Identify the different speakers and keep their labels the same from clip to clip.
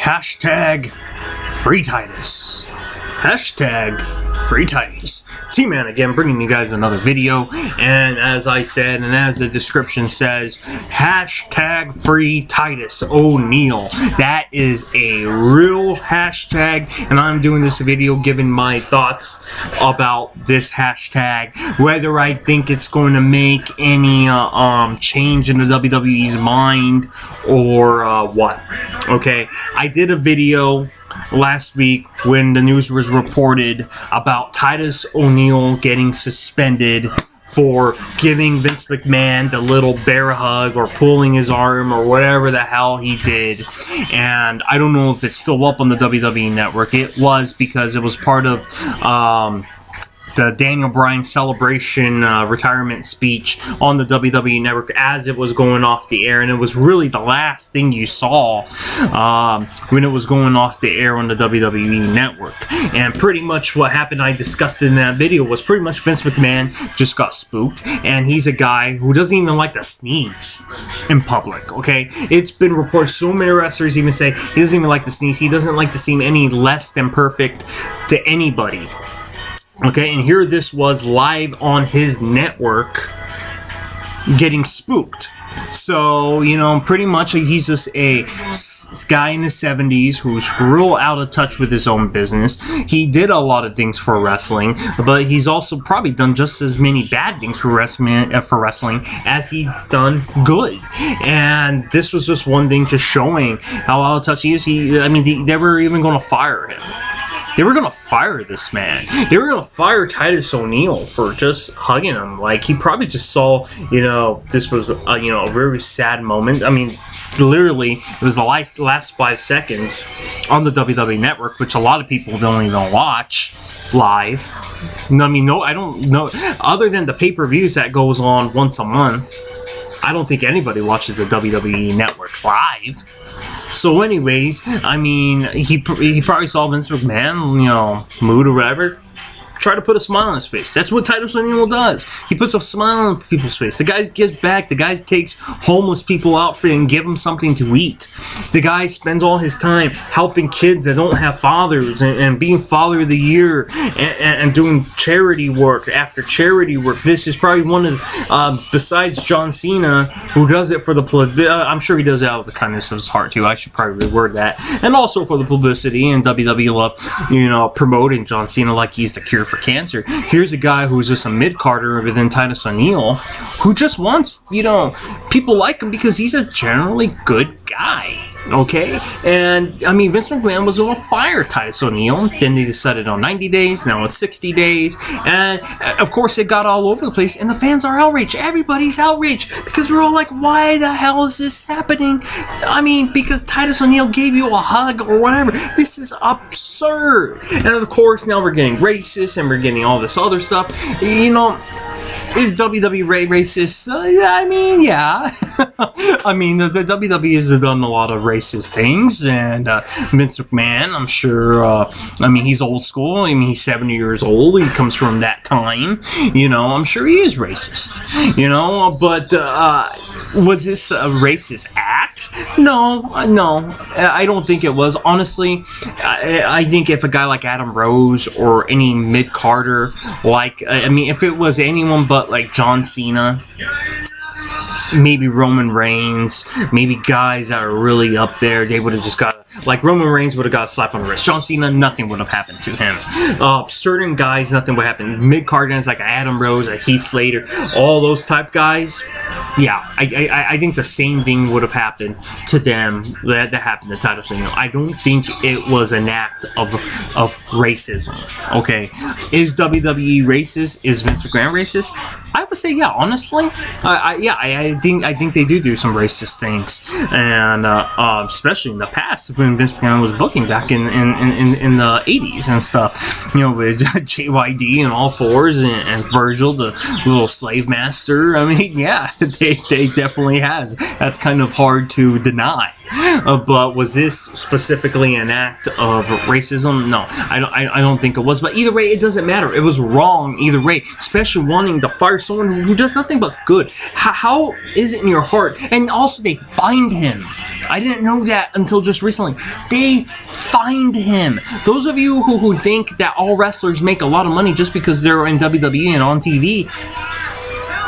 Speaker 1: Hashtag Free Titus. Hashtag Free Titus. T-Man again, bringing you guys another video, and as I said, and as the description says, hashtag Free Titus O'Neil. That is a real hashtag, and I'm doing this video giving my thoughts about this hashtag, whether I think it's going to make any change in the WWE's mind or what. Okay, I did a video last week when the news was reported about Titus O'Neil getting suspended for giving Vince McMahon the little bear hug or pulling his arm or whatever the hell he did. And I don't know if it's still up on the WWE Network. It was, because it was part of the Daniel Bryan celebration retirement speech on the WWE Network as it was going off the air, and it was really the last thing you saw when it was going off the air on the WWE Network. And pretty much what happened, I discussed in that video, was pretty much Vince McMahon just got spooked, and he's a guy who doesn't even like to sneeze in public, okay? It's been reported, so many wrestlers even say he doesn't even like to sneeze. He doesn't like to seem any less than perfect to anybody. Okay, and here this was live on his network getting spooked. So, you know, pretty much he's just a guy in his 70s who's real out of touch with his own business. He did a lot of things for wrestling, but he's also probably done just as many bad things for wrestling as he's done good. And this was just one thing just showing how out of touch he is. I mean, they were even going to fire him. They were going to fire this man. They were going to fire Titus O'Neil for just hugging him. Like, he probably just saw, you know, this was, you know, a very sad moment. I mean, literally, it was the last 5 seconds on the WWE Network, which a lot of people don't even watch live. I mean, no, I don't know. Other than the pay-per-views that goes on once a month, I don't think anybody watches the WWE Network live. So anyways, I mean, he probably saw Vince McMahon, you know, mood or whatever, try to put a smile on his face. That's what Titus O'Neil does. He puts a smile on people's face. The guy gives back. The guy takes homeless people out and give them something to eat. The guy spends all his time helping kids that don't have fathers and being Father of the Year and doing charity work after charity work. This is probably one of, besides John Cena, who does it for the, I'm sure he does it out of the kindness of his heart too. I should probably reword that. And also for the publicity, and WWE love, you know, promoting John Cena like he's the cure for cancer. Here's a guy who's just a mid-carder within Titus O'Neil who just wants, you know, people like him because he's a generally good guy. Okay, and I mean, Vince McMahon was going to fire Titus O'Neil. Then they decided on 90 days. Now it's 60 days, and of course it got all over the place. And the fans are outraged. Everybody's outraged because we're all like, "Why the hell is this happening?" I mean, because Titus O'Neil gave you a hug or whatever. This is absurd. And of course, now we're getting racist and we're getting all this other stuff. You know. Is WWE racist? I mean, yeah. I mean, the WWE has done a lot of racist things, and Vince McMahon, I'm sure, I mean, he's old school. I mean, he's 70 years old. He comes from that time. You know, I'm sure he is racist. You know, but was this a racist act? No, I don't think it was. Honestly, I think if a guy like Adam Rose or any mid-carder, like, I mean, if it was anyone but like John Cena, maybe Roman Reigns, maybe guys that are really up there, they would have just got, like Roman Reigns would have got a slap on the wrist. John Cena, nothing would have happened to him. Certain guys, nothing would happen. Mid-card guys like Adam Rose, like Heath Slater, all those type guys, yeah, I think the same thing would have happened to them that happened to Titus O'Neil. I don't think it was an act of racism. Okay, is WWE racist? Is Vince McMahon racist? I would say yeah. Honestly, I think they do some racist things, and especially in the past when Vince McMahon was booking back in the 80s and stuff. You know, with JYD and All Fours and Virgil, the little slave master. I mean, yeah. They definitely has. That's kind of hard to deny. But was this specifically an act of racism? No, I don't think it was. But either way, it doesn't matter. It was wrong either way. Especially wanting to fire someone who does nothing but good. How is it in your heart? And also, they fined him. I didn't know that until just recently. They fined him. Those of you who think that all wrestlers make a lot of money just because they're in WWE and on TV,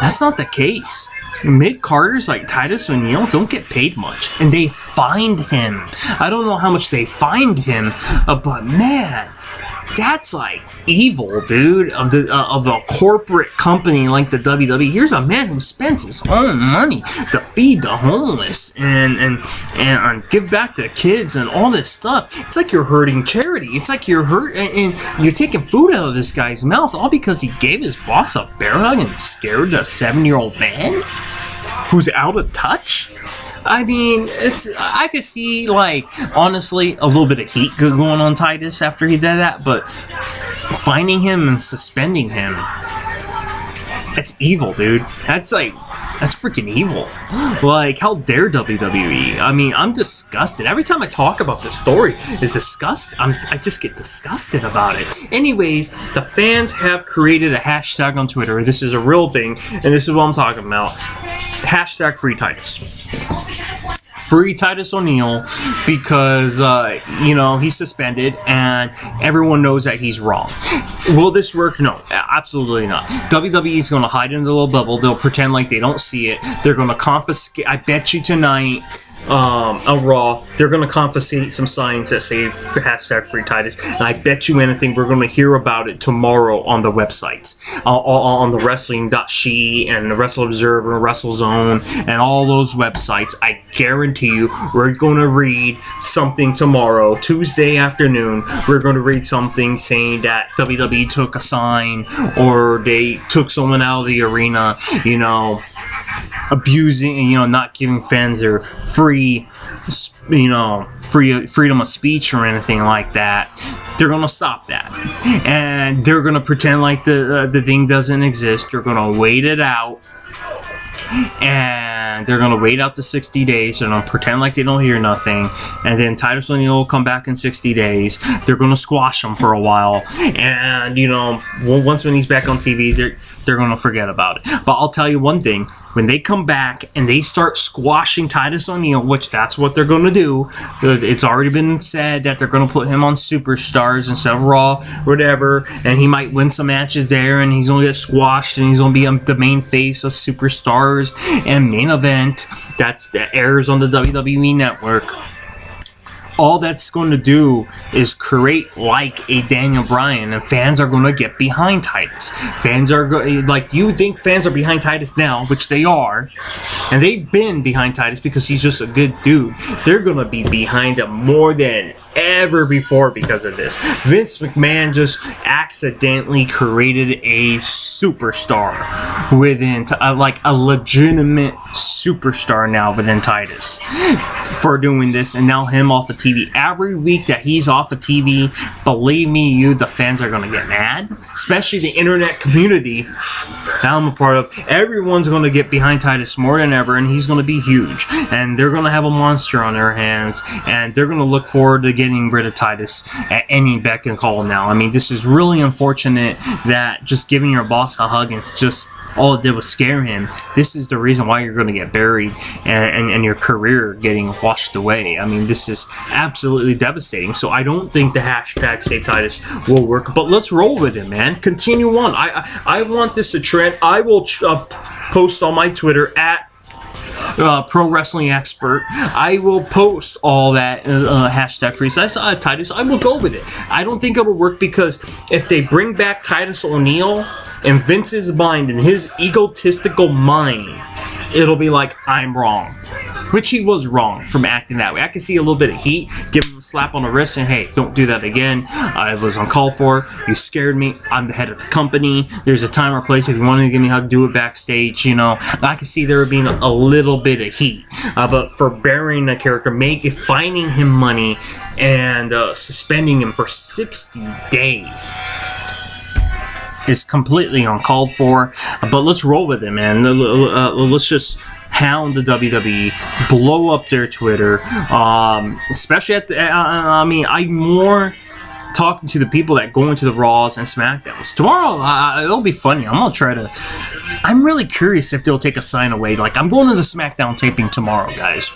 Speaker 1: that's not the case. Mid-carders like Titus O'Neil don't get paid much, and they fined him. I don't know how much they fined him, but man, that's like evil, dude, of a corporate company like the WWE. Here's a man who spends his own money to feed the homeless and give back to the kids and all this stuff. It's like you're hurting charity. It's like you're and you're taking food out of this guy's mouth, all because he gave his boss a bear hug and scared a 7-year-old man who's out of touch. I mean, I could see, like, honestly, a little bit of heat going on Titus after he did that, but fining him and suspending him, that's evil, dude. That's freaking evil. Like, how dare WWE? I mean, I'm disgusted. Every time I talk about this story, it's disgusting. I just get disgusted about it. Anyways, the fans have created a hashtag on Twitter. This is a real thing, and this is what I'm talking about. Hashtag Free Titus. Free Titus O'Neil, because, you know, he's suspended and everyone knows that he's wrong. Will this work? No, absolutely not. WWE is going to hide in the little bubble. They'll pretend like they don't see it. They're going to confiscate, I bet you tonight, on Raw, they're going to confiscate some signs that say hashtag Free Titus, and I bet you anything we're going to hear about it tomorrow on the websites, on the Wrestling.she and the Wrestle Observer and WrestleZone and all those websites. I guarantee you we're going to read something tomorrow, Tuesday afternoon. We're going to read something saying that WWE took a sign or they took someone out of the arena, you know, abusing, you know, not giving fans their free, you know, freedom of speech or anything like that. They're gonna stop that, and they're gonna pretend like the thing doesn't exist. They're gonna wait it out, and they're gonna wait out the 60 days. They're gonna pretend like they don't hear nothing, and then Titus O'Neil will come back in 60 days. They're gonna squash him for a while, and you know, once when he's back on TV, they're gonna forget about it. But I'll tell you one thing. When they come back and they start squashing Titus O'Neil, which that's what they're going to do, it's already been said that they're going to put him on Superstars instead of Raw, whatever, and he might win some matches there, and he's going to get squashed, and he's going to be the main face of Superstars and Main Event. That airs on the WWE Network. All that's going to do is create like a Daniel Bryan, and fans are going to get behind Titus. Fans are like, you think fans are behind Titus now, which they are, and they've been behind Titus because he's just a good dude. They're going to be behind him more than ever before because of this. Vince McMahon just accidentally created a superstar within, like a legitimate superstar now within Titus for doing this, and now him off of TV. Every week that he's off of TV, believe me, the fans are going to get mad, especially the internet community that I'm a part of. Everyone's going to get behind Titus more than ever, and he's going to be huge, and they're going to have a monster on their hands, and they're going to look forward to getting rid of Titus at any beck and call now. I mean, this is really unfortunate that just giving your boss a hug and just all it did was scare him. This is the reason why you're going to get buried and your career getting washed away. I mean, this is absolutely devastating. So I don't think the hashtag Save Titus will work, but let's roll with it, man. Continue on. I want this to trend. I will post on my Twitter at Pro Wrestling Expert. I will post all that hashtag Free Titus. I will go with it. I don't think it will work because if they bring back Titus O'Neil in Vince's mind, in his egotistical mind, it'll be like, I'm wrong. Which he was wrong from acting that way. I can see a little bit of heat, give him a slap on the wrist and, hey, don't do that again. I was uncalled for. You scared me. I'm the head of the company. There's a time or place if you wanted to give me how to do it backstage, you know. I can see there being a little bit of heat. But for burying the character, finding him money, and suspending him for 60 days is completely uncalled for. But let's roll with it, man. Let's just hound the WWE, blow up their Twitter, especially at the, I mean, I'm more talking to the people that go into the Raws and SmackDowns. Tomorrow, it'll be funny. I'm gonna try to. I'm really curious if they'll take a sign away. Like, I'm going to the SmackDown taping tomorrow, guys.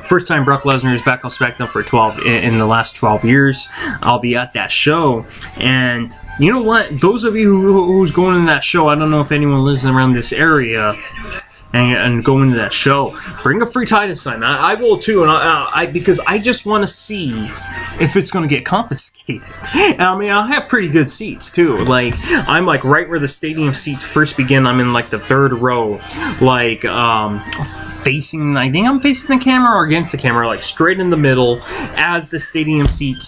Speaker 1: First time Brock Lesnar is back on SmackDown for 12 in the last 12 years. I'll be at that show, and you know what? Those of you who's going to that show, I don't know if anyone lives around this area. And go into that show. Bring a free Titus sign. I will too, and because I just want to see if it's going to get confiscated. And I mean, I have pretty good seats too. Like, I'm like right where the stadium seats first begin. I'm in like the third row, like facing. I think I'm facing the camera or against the camera, like straight in the middle as the stadium seats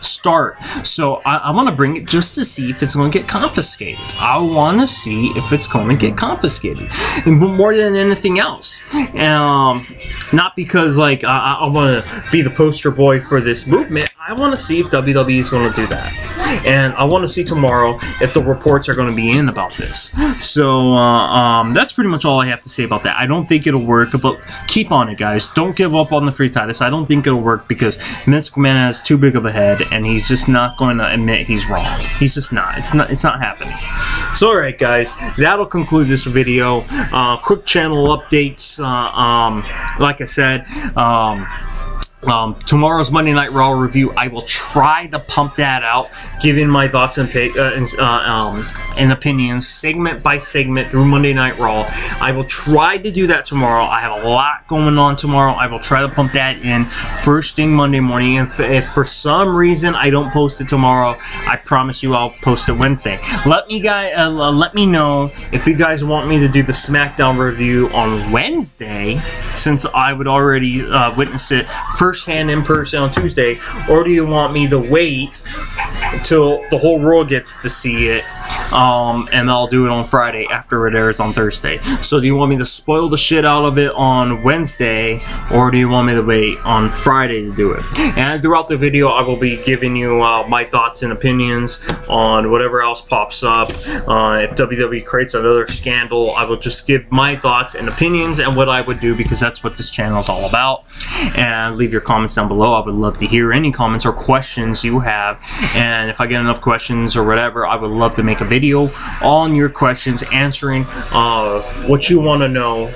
Speaker 1: start. So I want to bring it just to see if it's going to get confiscated. I want to see if it's going to get confiscated. And more than anything else, not because like I want to be the poster boy for this movement. I want to see if WWE is going to do that, and I want to see tomorrow if the reports are going to be in about this. So that's pretty much all I have to say about that. I don't think it'll work, but keep on it, guys. Don't give up on the free Titus. I don't think it'll work because Vince McMahon has too big of a head, and he's just not going to admit he's wrong. He's just not. It's not happening. So all right, guys, that'll conclude this video. Quick channel updates. Like I said, tomorrow's Monday Night Raw review, I will try to pump that out, giving my thoughts and opinions segment by segment through Monday Night Raw. I will try to do that tomorrow. I have a lot going on tomorrow. I will try to pump that in first thing Monday morning. If for some reason I don't post it tomorrow, I promise you I'll post it Wednesday. Let me know if you guys want me to do the SmackDown review on Wednesday, since I would already witness it firsthand in person on Tuesday, or do you want me to wait till the whole world gets to see it, and I'll do it on Friday after it airs on Thursday? So do you want me to spoil the shit out of it on Wednesday, or do you want me to wait on Friday to do it? And throughout the video, I will be giving you my thoughts and opinions on whatever else pops up. If WWE creates another scandal, I will just give my thoughts and opinions and what I would do, because that's what this channel is all about. And leave your comments down below. I would love to hear any comments or questions you have, and if I get enough questions or whatever, I would love to make a video on your questions, answering what you want to know,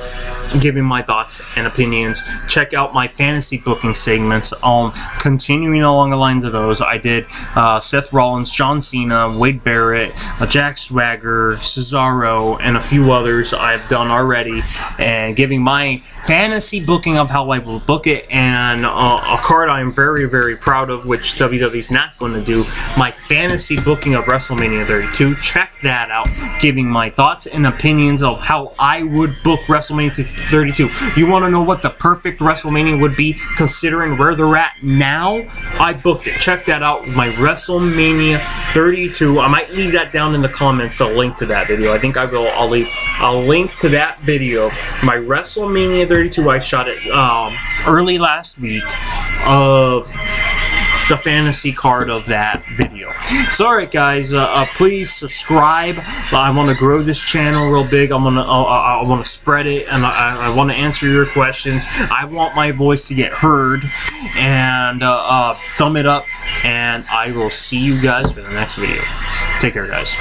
Speaker 1: giving my thoughts and opinions. Check out my fantasy booking segments. Continuing along the lines of those, I did Seth Rollins, John Cena, Wade Barrett, Jack Swagger, Cesaro, and a few others I've done already, and giving my fantasy booking of how I will book it, and a card I am very, very proud of, which WWE's not going to do, my fantasy booking of WrestleMania 32. Check that out, giving my thoughts and opinions of how I would book WrestleMania 32. You want to know what the perfect WrestleMania would be, considering where they're at now? I booked it. Check that out, my WrestleMania 32. I might leave that down in the comments, a link to that video. I think I will. I'll leave a link to that video, my WrestleMania 32. I shot it early last week of the fantasy card of that video. So alright, guys, please subscribe. I want to grow this channel real big. I want to spread it, and I want to answer your questions. I want my voice to get heard, and thumb it up, and I will see you guys for the next video. Take care, guys.